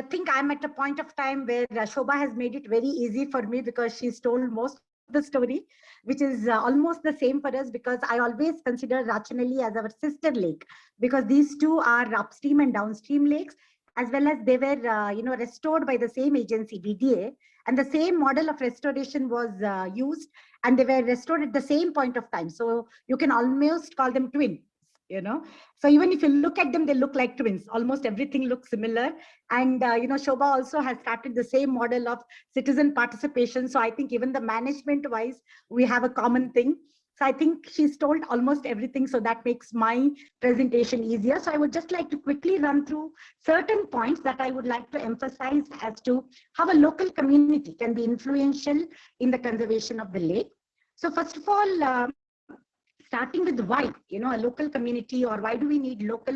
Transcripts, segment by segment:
think I'm at a point of time where Shobha has made it very easy for me, because she's told most of the story, which is almost the same for us, because I always consider Rachanelli as our sister lake, because these two are upstream and downstream lakes, as well as they were restored by the same agency, BDA, and the same model of restoration was used, and they were restored at the same point of time. So you can almost call them twins, you know. So even if you look at them, they look like twins. Almost everything looks similar. And, Shobha also has started the same model of citizen participation. So I think even the management wise, we have a common thing. So I think she's told almost everything. So that makes my presentation easier. So I would just like to quickly run through certain points that I would like to emphasize as to how a local community can be influential in the conservation of the lake. So first of all, starting with why, a local community, or why do we need local,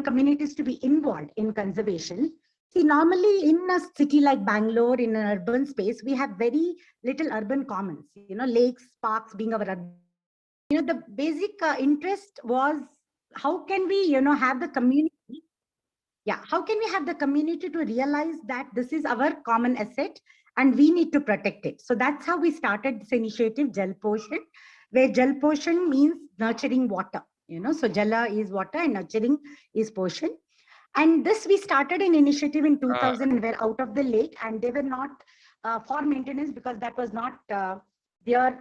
communities to be involved in conservation? See, normally in a city like Bangalore, in an urban space, we have very little urban commons, lakes, parks being our urban. The basic interest was, how can we, have the community? Yeah, how can we have the community to realize that this is our common asset and we need to protect it? So that's how we started this initiative, Jal Poshan, where Jal Poshan means nurturing water. So Jala is water and nurturing is Poshan. And this, we started an initiative in 2000, and we're out of the lake, and they were not for maintenance, because that was not they were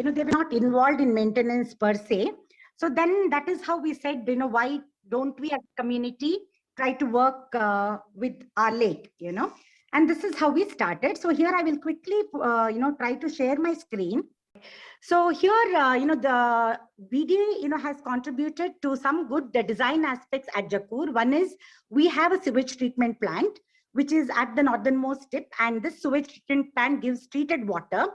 not involved in maintenance per se. So then that is how we said, why don't we as a community try to work with our lake, and this is how we started. So here I will quickly, try to share my screen. So here, the BDA, has contributed to some good design aspects at Jakur. One is, we have a sewage treatment plant, which is at the northernmost tip, and this sewage treatment plant gives treated water.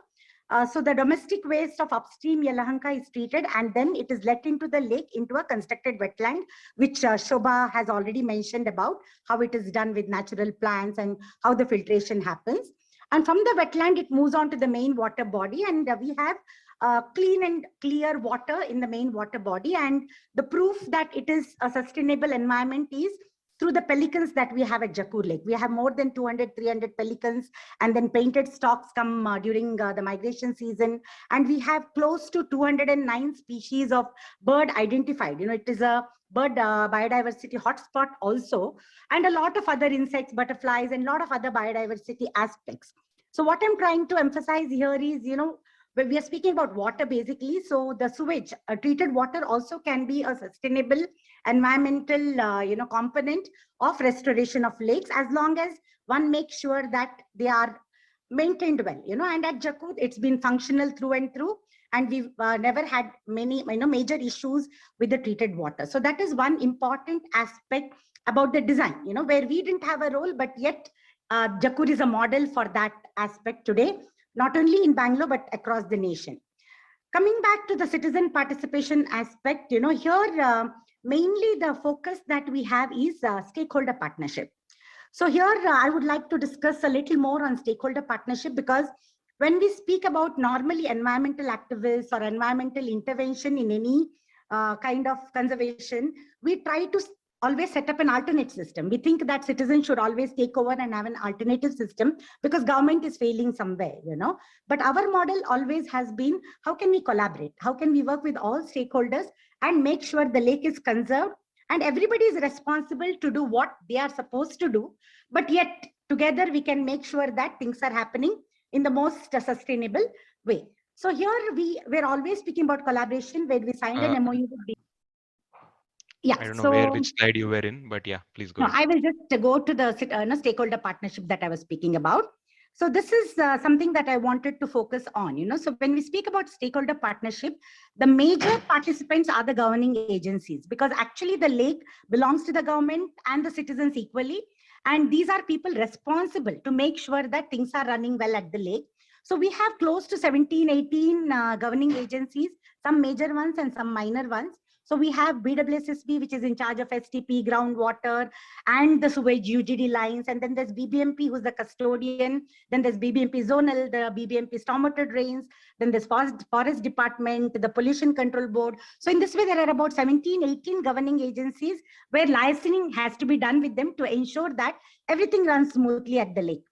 So the domestic waste of upstream Yelahanka is treated, and then it is let into the lake, into a constructed wetland, which Shobha has already mentioned about how it is done with natural plants and how the filtration happens. And from the wetland, it moves on to the main water body, and we have clean and clear water in the main water body. And the proof that it is a sustainable environment is through the pelicans that we have at Jakur Lake. We have more than 200, 300 pelicans, and then painted storks come during the migration season. And we have close to 209 species of bird identified. It is a bird biodiversity hotspot also, and a lot of other insects, butterflies, and a lot of other biodiversity aspects. So what I'm trying to emphasize here is, when we are speaking about water basically, so the sewage, treated water also can be a sustainable environmental, component of restoration of lakes, as long as one makes sure that they are maintained well, and at Jakur, it's been functional through and through, and we've never had many, major issues with the treated water. So that is one important aspect about the design, where we didn't have a role, but yet Jakur is a model for that aspect today, not only in Bangalore, but across the nation. Coming back to the citizen participation aspect, here mainly the focus that we have is stakeholder partnership. So here I would like to discuss a little more on stakeholder partnership, because when we speak about normally environmental activists or environmental intervention in any kind of conservation, we try to always set up an alternate system. We think that citizens should always take over and have an alternative system because government is failing somewhere, But our model always has been, how can we collaborate? How can we work with all stakeholders and make sure the lake is conserved, and everybody is responsible to do what they are supposed to do, but yet together we can make sure that things are happening in the most sustainable way. So here we're always speaking about collaboration, where we signed an MOU with I don't know which slide you were in, but yeah, please go. No, I will just go to the stakeholder partnership that I was speaking about. So this is something that I wanted to focus on, So when we speak about stakeholder partnership, the major participants are the governing agencies, because actually the lake belongs to the government and the citizens equally. And these are people responsible to make sure that things are running well at the lake. So we have close to 17, 18 governing agencies, some major ones and some minor ones. So we have BWSSB, which is in charge of STP, groundwater, and the sewage UGD lines. And then there's BBMP, who's the custodian. Then there's BBMP zonal, the BBMP stormwater drains. Then there's forest department, the pollution control board. So in this way, there are about 17, 18 governing agencies where licensing has to be done with them to ensure that everything runs smoothly at the lake.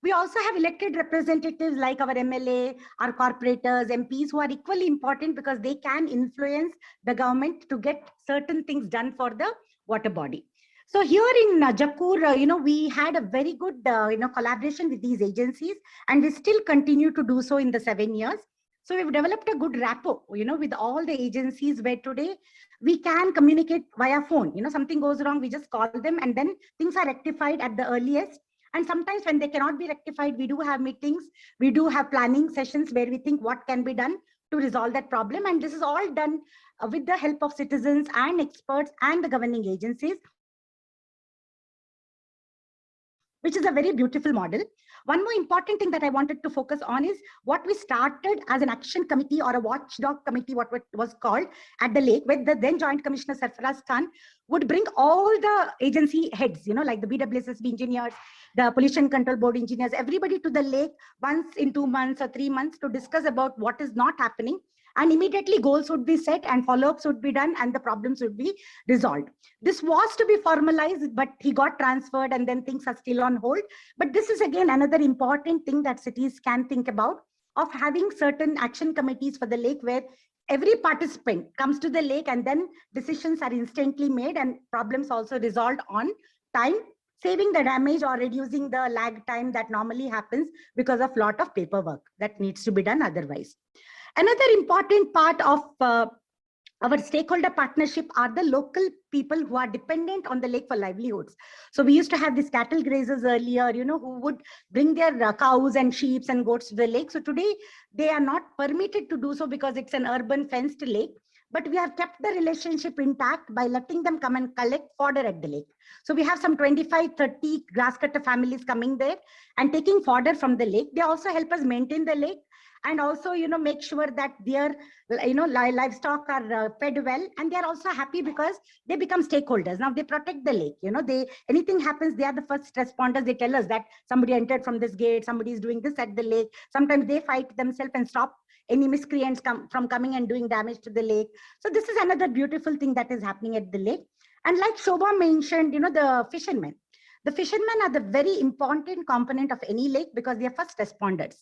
We also have elected representatives like our MLA, our corporators, MPs, who are equally important because they can influence the government to get certain things done for the water body. So here in Jakur, we had a very good, collaboration with these agencies, and we still continue to do so in the 7 years. So we've developed a good rapport, with all the agencies where today we can communicate via phone. Something goes wrong, we just call them, and then things are rectified at the earliest. And sometimes when they cannot be rectified, we do have meetings, we do have planning sessions where we think what can be done to resolve that problem. And this is all done with the help of citizens and experts and the governing agencies, which is a very beautiful model. One more important thing that I wanted to focus on is what we started as an action committee or a watchdog committee, what was called at the lake, where the then Joint Commissioner Sarfaraz Khan would bring all the agency heads, like the BWSSB engineers, the pollution control board engineers, everybody to the lake once in 2 months or 3 months to discuss about what is not happening. And immediately goals would be set and follow-ups would be done and the problems would be resolved. This was to be formalized, but he got transferred and then things are still on hold. But this is again another important thing that cities can think about, of having certain action committees for the lake where every participant comes to the lake and then decisions are instantly made and problems also resolved on time, saving the damage or reducing the lag time that normally happens because of lot of paperwork that needs to be done otherwise. Another important part of our stakeholder partnership are the local people who are dependent on the lake for livelihoods. So we used to have these cattle grazers earlier, who would bring their cows and sheep and goats to the lake. So today they are not permitted to do so because it's an urban fenced lake. But we have kept the relationship intact by letting them come and collect fodder at the lake. So we have some 25, 30 grass cutter families coming there and taking fodder from the lake. They also help us maintain the lake and also, make sure that their, livestock are fed well, and they are also happy because they become stakeholders. Now they protect the lake. Anything happens, they are the first responders. They tell us that somebody entered from this gate, somebody is doing this at the lake. Sometimes they fight themselves and stop any miscreants from coming and doing damage to the lake. So this is another beautiful thing that is happening at the lake. And like Shobha mentioned, the fishermen. The fishermen are the very important component of any lake because they are first responders.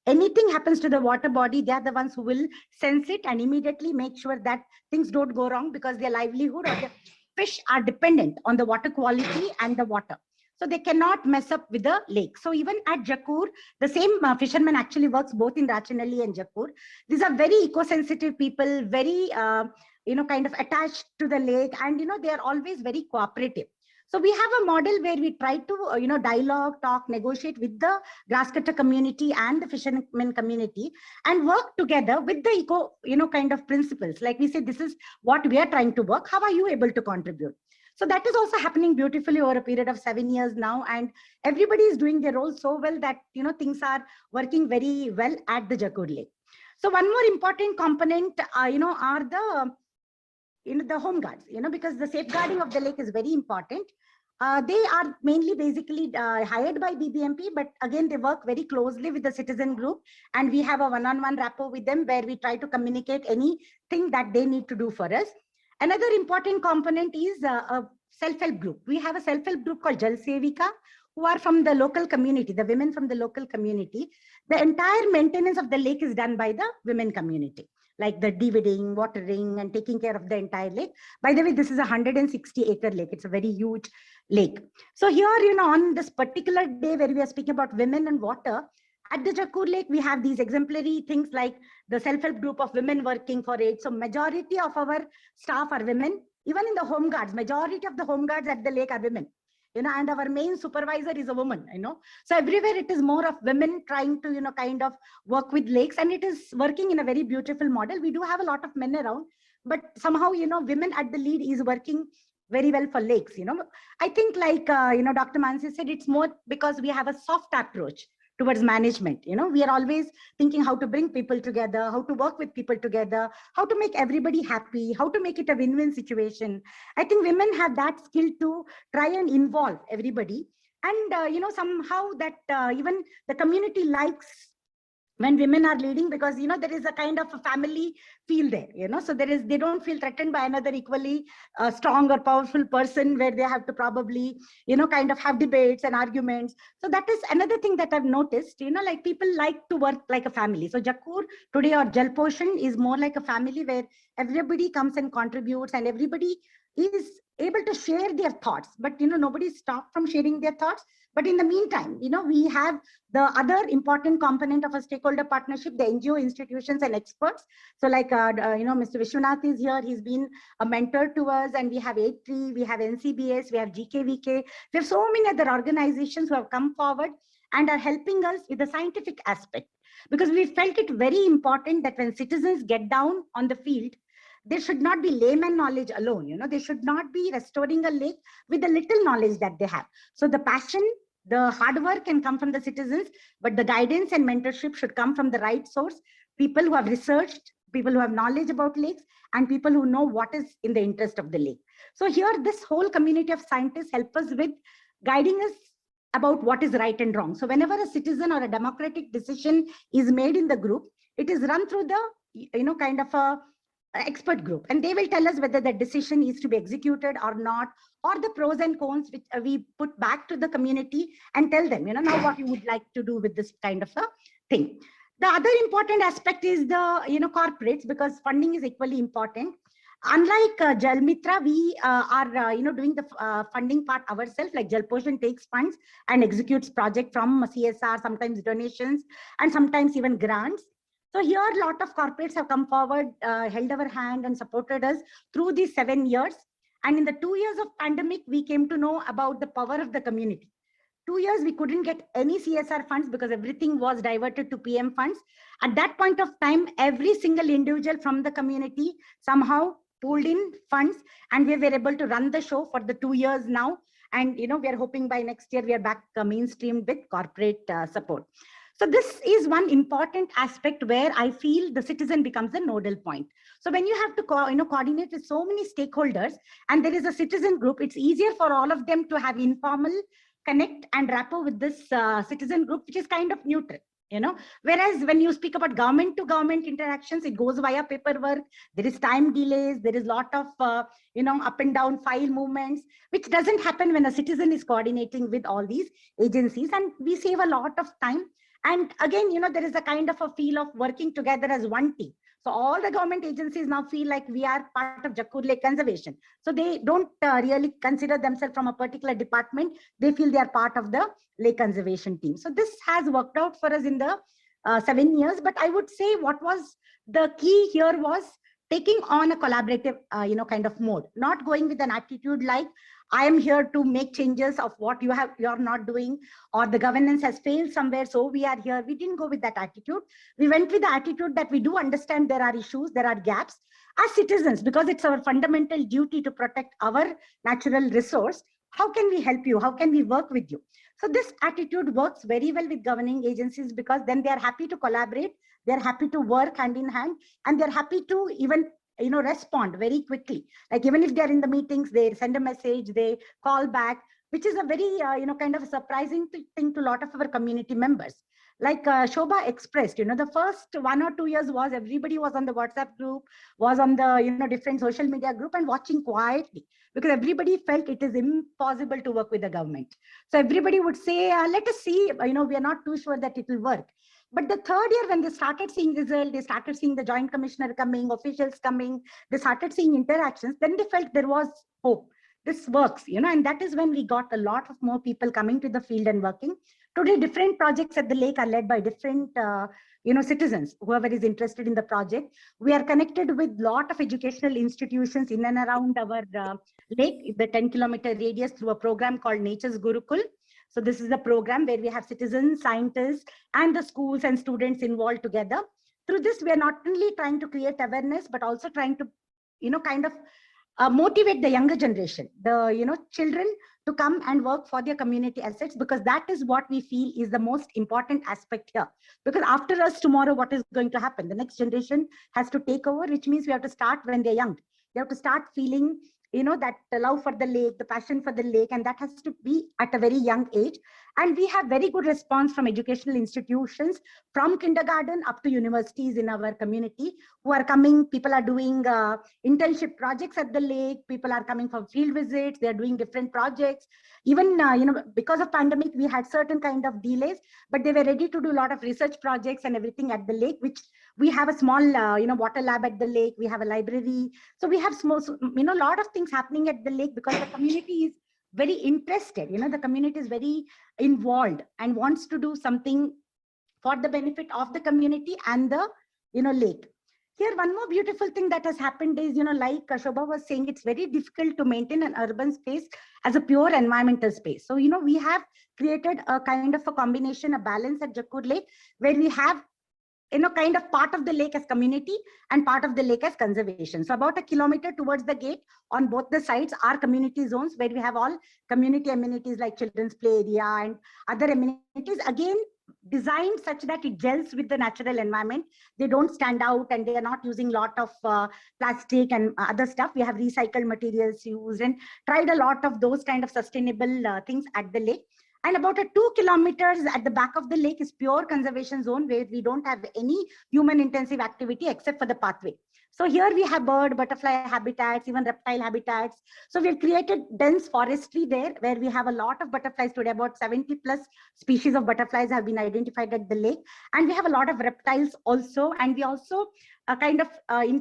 Anything happens to the water body, they are the ones who will sense it and immediately make sure that things don't go wrong because their livelihood or the fish are dependent on the water quality and the water. So they cannot mess up with the lake. So even at Jakur, the same fisherman actually works both in Rachanalli and Jakur. These are very eco-sensitive people, very, kind of attached to the lake, and, they are always very cooperative. So we have a model where we try to, dialogue, talk, negotiate with the grasscutter community and the fishermen community and work together with the eco, kind of principles. Like we say, this is what we are trying to work. How are you able to contribute? So that is also happening beautifully over a period of 7 years now. And everybody is doing their role so well that, things are working very well at the Jakur Lake. So one more important component, are the home guards, because the safeguarding of the lake is very important. They are mainly basically hired by BBMP, but again, they work very closely with the citizen group, and we have a one-on-one rapport with them where we try to communicate anything that they need to do for us. Another important component is a self-help group. We have a self-help group called Jal Sevika, who are from the local community, the women from the local community. The entire maintenance of the lake is done by the women community, like the deviding, watering, and taking care of the entire lake. By the way, this is a 160-acre lake. It's a very huge lake. So here, on this particular day where we are speaking about women and water, at the Jakur Lake, we have these exemplary things like the self-help group of women working for it. So majority of our staff are women. Even in the home guards, majority of the home guards at the lake are women. And our main supervisor is a woman, So everywhere it is more of women trying to, kind of work with lakes, and it is working in a very beautiful model. We do have a lot of men around, but somehow, women at the lead is working very well for lakes, I think like, Dr. Mansi said, it's more because we have a soft approach towards management. We are always thinking how to bring people together, how to work with people together, how to make everybody happy, how to make it a win-win situation. I think women have that skill to try and involve everybody. And, somehow that even the community likes when women are leading, because there is a kind of a family feel there, so they don't feel threatened by another equally strong or powerful person, where they have to probably kind of have debates and arguments. So that is another thing that I've noticed, like people like to work like a family. So Jakkur today, or Jal Poshan, is more like a family where everybody comes and contributes, and everybody is able to share their thoughts, but nobody stopped from sharing their thoughts. But in the meantime, we have the other important component of a stakeholder partnership, the NGO institutions and experts. So like, Mr. Vishwanath is here. He's been a mentor to us, and we have A3, we have NCBS, we have GKVK. We have so many other organizations who have come forward and are helping us with the scientific aspect, because we felt it very important that when citizens get down on the field, there should not be layman knowledge alone. They should not be restoring a lake with the little knowledge that they have. So the passion, the hard work can come from the citizens, but the guidance and mentorship should come from the right source, people who have researched, people who have knowledge about lakes, and people who know what is in the interest of the lake. So here, this whole community of scientists help us with guiding us about what is right and wrong. So whenever a citizen or a democratic decision is made in the group, it is run through the, kind of a expert group, and they will tell us whether that decision is to be executed or not, or the pros and cons, which we put back to the community and tell them, now what you would like to do with this kind of a thing. The other important aspect is the, corporates, because funding is equally important. Unlike Jal Mitra, we are, doing the funding part ourselves. Like Jal Poshan takes funds and executes project from CSR, sometimes donations, and sometimes even grants. So here, a lot of corporates have come forward, held our hand and supported us through these 7 years. And in the 2 years of pandemic, we came to know about the power of the community. 2 years, we couldn't get any CSR funds because everything was diverted to PM funds. At that point of time, every single individual from the community somehow pulled in funds, and we were able to run the show for the 2 years now. And, we are hoping by next year, we are back mainstream with corporate support. So this is one important aspect where I feel the citizen becomes a nodal point. So when you have to coordinate with so many stakeholders, and there is a citizen group, it's easier for all of them to have informal connect and rapport with this citizen group, which is kind of neutral. Whereas when you speak about government to government interactions, it goes via paperwork, there is time delays, there is a lot of up and down file movements, which doesn't happen when a citizen is coordinating with all these agencies, and we save a lot of time. And again, there is a kind of a feel of working together as one team. So all the government agencies now feel like we are part of Jakkur Lake Conservation. So they don't really consider themselves from a particular department. They feel they are part of the lake conservation team. So this has worked out for us in the 7 years. But I would say what was the key here was taking on a collaborative, kind of mode, not going with an attitude like, I am here to make changes of what you're not doing, or the governance has failed somewhere, so we are here. We didn't go with that attitude. We went with the attitude that we do understand there are issues, there are gaps as citizens, because it's our fundamental duty to protect our natural resource. How can we help you? How can we work with you? So this attitude works very well with governing agencies, because then they are happy to collaborate, they're happy to work hand in hand, and they're happy to even respond very quickly. Like even if they're in the meetings, they send a message, they call back, which is a very, kind of a surprising thing to a lot of our community members. Like Shobha expressed, the first 1 or 2 years was everybody was on the WhatsApp group, was on the, different social media group and watching quietly, because everybody felt it is impossible to work with the government. So everybody would say, let us see, we are not too sure that it will work. But the third year, when they started seeing results, they started seeing the joint commissioner coming, officials coming, they started seeing interactions, then they felt there was hope. This works, and that is when we got a lot of more people coming to the field and working. Today, different projects at the lake are led by different, citizens, whoever is interested in the project. We are connected with a lot of educational institutions in and around our lake, the 10-kilometer radius, through a program called Nature's Gurukul. So this is a program where we have citizens, scientists, and the schools and students involved together. Through this, we are not only trying to create awareness, but also trying to, kind of motivate the younger generation, the, children to come and work for their community assets, because that is what we feel is the most important aspect here. Because after us tomorrow, what is going to happen? The next generation has to take over, which means we have to start when they're young. They have to start feeling, that love for the lake, the passion for the lake, and that has to be at a very young age. And we have very good response from educational institutions, from kindergarten up to universities in our community, who are coming. People are doing internship projects at the lake. People are coming for field visits. They are doing different projects. Even, because of pandemic, we had certain kind of delays, but they were ready to do a lot of research projects and everything at the lake, which we have a small, water lab at the lake. We have a library. So we have small, a lot of things happening at the lake, because the community is very interested. The community is very involved and wants to do something for the benefit of the community and the, lake. Here, one more beautiful thing that has happened is, like Shobha was saying, it's very difficult to maintain an urban space as a pure environmental space. So, we have created a kind of a combination, a balance at Jakkur Lake, where we have, kind of part of the lake as community and part of the lake as conservation. So about 1 kilometer towards the gate on both the sides are community zones, where we have all community amenities like children's play area and other amenities, again designed such that it gels with the natural environment. They don't stand out, and they are not using a lot of plastic and other stuff. We have recycled materials used and tried a lot of those kind of sustainable things at the lake. And about 2 kilometers at the back of the lake is pure conservation zone, where we don't have any human intensive activity except for the pathway. So here we have bird, butterfly habitats, even reptile habitats. So we've created dense forestry there, where we have a lot of butterflies today. About 70 plus species of butterflies have been identified at the lake. And we have a lot of reptiles also. And we also kind of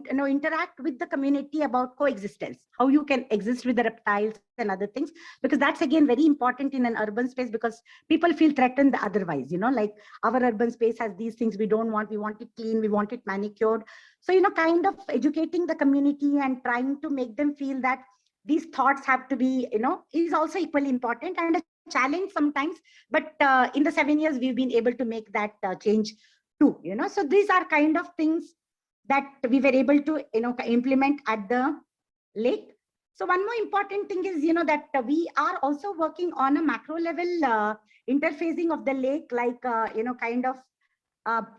interact with the community about coexistence, how you can exist with the reptiles and other things, because that's again very important in an urban space, because people feel threatened otherwise. Like our urban space has these things we don't want. We want it clean, we want it manicured. So kind of educating the community and trying to make them feel that these thoughts have to be, is also equally important and a challenge sometimes. But in the 7 years, we've been able to make that change too. So these are kind of things that we were able to, implement at the lake. So one more important thing is, that we are also working on a macro level interfacing of the lake, like, kind of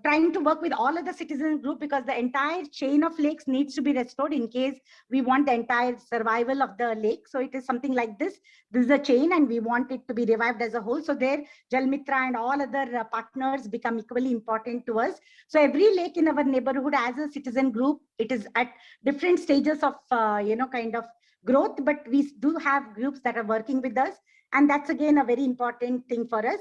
trying to work with all of the citizen group, because the entire chain of lakes needs to be restored in case we want the entire survival of the lake. So it is something like this. This is a chain and we want it to be revived as a whole. So there, Jal Mitra and all other partners become equally important to us. So every lake in our neighborhood as a citizen group, it is at different stages of, kind of growth, but we do have groups that are working with us. And that's again a very important thing for us.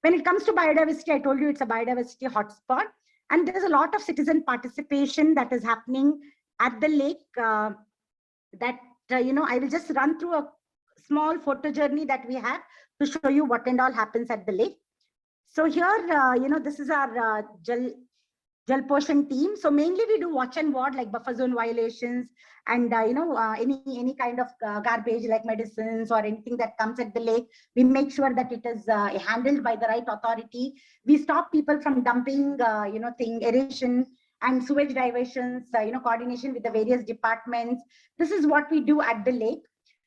When it comes to biodiversity, I told you it's a biodiversity hotspot, and there's a lot of citizen participation that is happening at the lake. I will just run through a small photo journey that we have to show you what and all happens at the lake. So here, this is our Jal Poshan team. So mainly we do watch and ward, like buffer zone violations and any kind of garbage like medicines or anything that comes at the lake. We make sure that it is handled by the right authority. We stop people from dumping, aeration and sewage diversions, coordination with the various departments. This is what we do at the lake.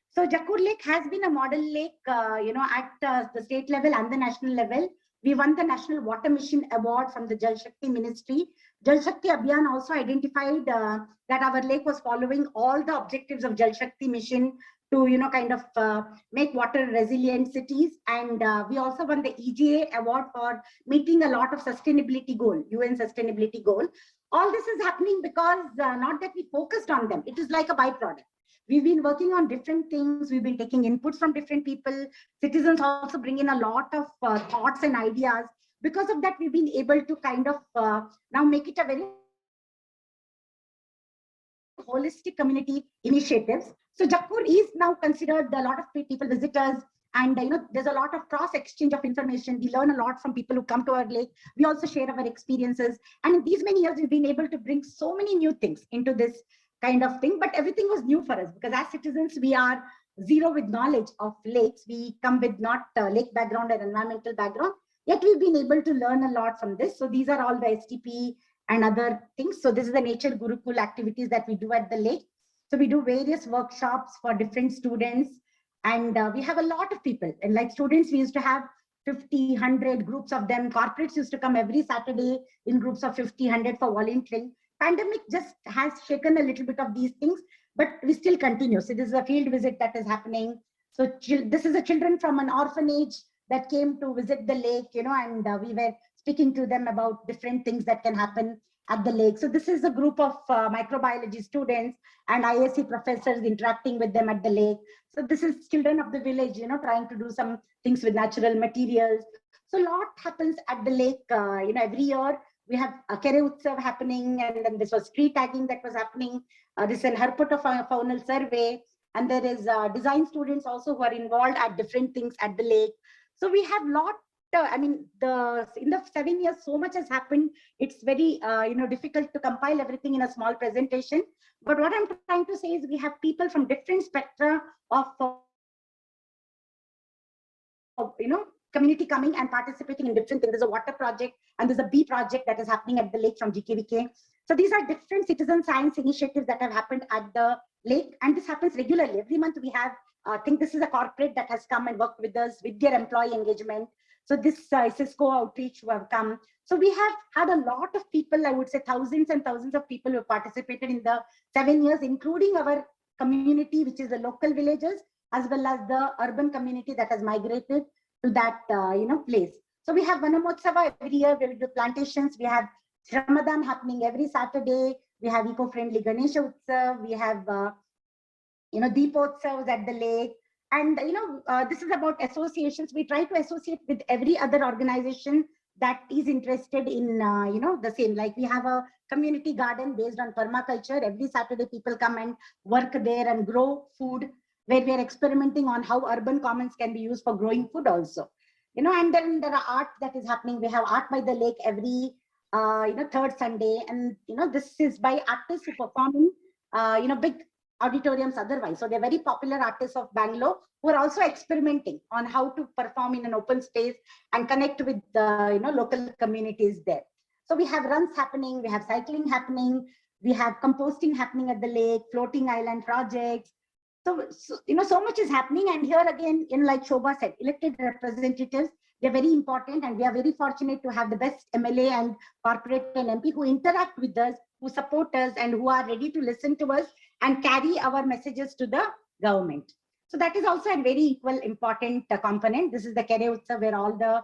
So Jakkur Lake has been a model lake, at the state level and the national level. We won the National Water Mission Award from the Jal Shakti Ministry. Jal Shakti Abhiyan also identified that our lake was following all the objectives of Jal Shakti Mission to, kind of make water resilient cities. And we also won the EGA Award for meeting a lot of sustainability goal, UN sustainability goal. All this is happening because not that we focused on them. It is like a byproduct. We've been working on different things. We've been taking inputs from different people. Citizens also bring in a lot of thoughts and ideas. Because of that, we've been able to kind of now make it a very holistic community initiatives. So Jakkur is now considered a lot of people, visitors, and there's a lot of cross exchange of information. We learn a lot from people who come to our lake. We also share our experiences. And in these many years, we've been able to bring so many new things into this kind of thing, but everything was new for us because as citizens, we are zero with knowledge of lakes. We come with not lake background or environmental background, yet we've been able to learn a lot from this. So these are all the STP and other things. So this is the nature Gurukul activities that we do at the lake. So we do various workshops for different students. And we have a lot of people. And like students, we used to have 50, 100 groups of them. Corporates used to come every Saturday in groups of 50, 100 for volunteering. Pandemic just has shaken a little bit of these things, but we still continue. So this is a field visit that is happening. So this is a children from an orphanage that came to visit the lake, and we were speaking to them about different things that can happen at the lake. So this is a group of microbiology students and ISC professors interacting with them at the lake. So this is children of the village, trying to do some things with natural materials. So a lot happens at the lake, every year. We have a Crore Utsav happening, and then this was tree tagging that was happening. This is an herpetofaunal survey, and there is design students also who are involved at different things at the lake. So we have lot. In the 7 years, so much has happened. It's very difficult to compile everything in a small presentation. But what I'm trying to say is we have people from different spectra of community coming and participating in different things. There's a water project and there's a bee project that is happening at the lake from GKVK. So these are different citizen science initiatives that have happened at the lake, and this happens regularly. Every month we have, I think this is a corporate that has come and worked with us with their employee engagement. So this Cisco outreach who have come. So we have had a lot of people, I would say thousands and thousands of people who have participated in the 7 years, including our community, which is the local villagers, as well as the urban community that has migrated to that place. So we have Vanamotsava every year, we do plantations, we have Ramadan happening every Saturday, we have eco-friendly Ganesha Utsav, we have Deepotsavs at the lake. And this is about associations. We try to associate with every other organization that is interested in the same. Like we have a community garden based on permaculture. Every Saturday people come and work there and grow food, where we are experimenting on how urban commons can be used for growing food also. And then there are art that is happening. We have art by the lake every third Sunday, and this is by artists who perform in big auditoriums otherwise. So they're very popular artists of Bangalore who are also experimenting on how to perform in an open space and connect with the local communities there. So we have runs happening, we have cycling happening, we have composting happening at the lake, floating island projects. So so much is happening. And here again, like Shobha said, elected representatives, they're very important, and we are very fortunate to have the best MLA and corporate and MP who interact with us, who support us, and who are ready to listen to us and carry our messages to the government. So that is also a very equal important component. This is the Crore Utsav where all the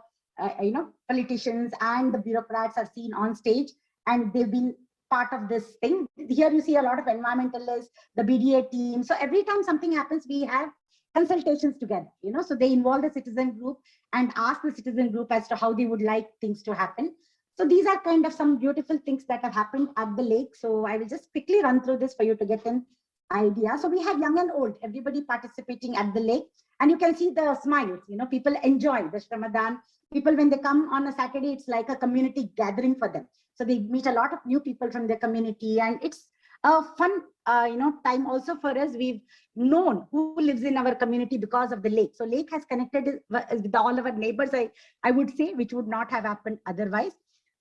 politicians and the bureaucrats are seen on stage, and they've been part of this thing. Here you see a lot of environmentalists, the BDA team. So every time something happens, we have consultations together, so they involve the citizen group and ask the citizen group as to how they would like things to happen. So these are kind of some beautiful things that have happened at the lake. So I will just quickly run through this for you to get an idea. So we have young and old, everybody participating at the lake, and you can see the smiles, people enjoy the Ramadan. People, when they come on a Saturday, it's like a community gathering for them. So they meet a lot of new people from their community, and it's a fun, time also for us. We've known who lives in our community because of the lake. So lake has connected with all our neighbors, I would say, which would not have happened otherwise.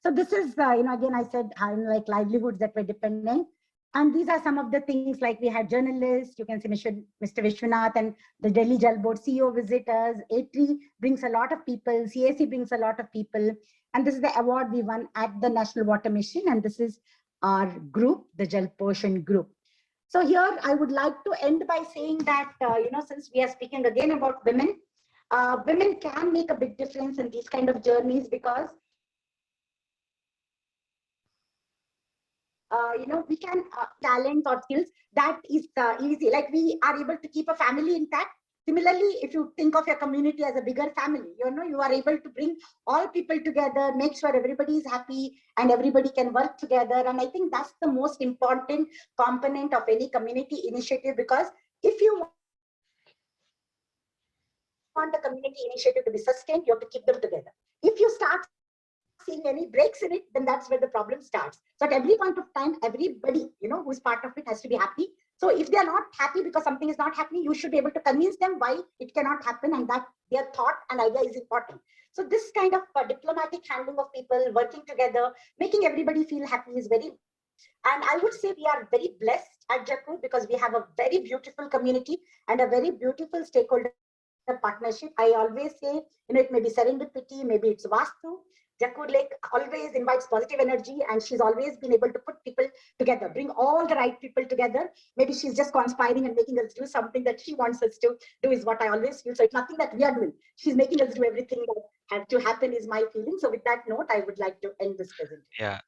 So this is, again, I said, like livelihoods that were dependent. And these are some of the things, like we had journalists, you can see Mr. Vishwanath and the Delhi Jal Board CEO visitors. A3 brings a lot of people, CAC brings a lot of people. And this is the award we won at the National Water Mission. And this is our group, the Jal Poshan group. So here I would like to end by saying that, since we are speaking again about women, women can make a big difference in these kind of journeys, because we can talents or skills that is easy. Like we are able to keep a family intact. Similarly, if you think of your community as a bigger family, you are able to bring all people together, make sure everybody is happy and everybody can work together. And I think that's the most important component of any community initiative, because if you want the community initiative to be sustained, you have to keep them together. If you start seeing any breaks in it, then that's where the problem starts. So at every point of time, everybody, who is part of it has to be happy. So if they are not happy because something is not happening, you should be able to convince them why it cannot happen, and that their thought and idea is important. So this kind of diplomatic handling of people working together, making everybody feel happy is very, and I would say we are very blessed at Jakkur, because we have a very beautiful community and a very beautiful stakeholder partnership. I always say, it may be serendipity, maybe it's Vastu. Jakkur Lake always invites positive energy, and she's always been able to put people together, bring all the right people together. Maybe she's just conspiring and making us do something that she wants us to do, is what I always feel. So it's nothing that we are doing. She's making us do everything that has to happen, is my feeling. So with that note, I would like to end this presentation. Yeah,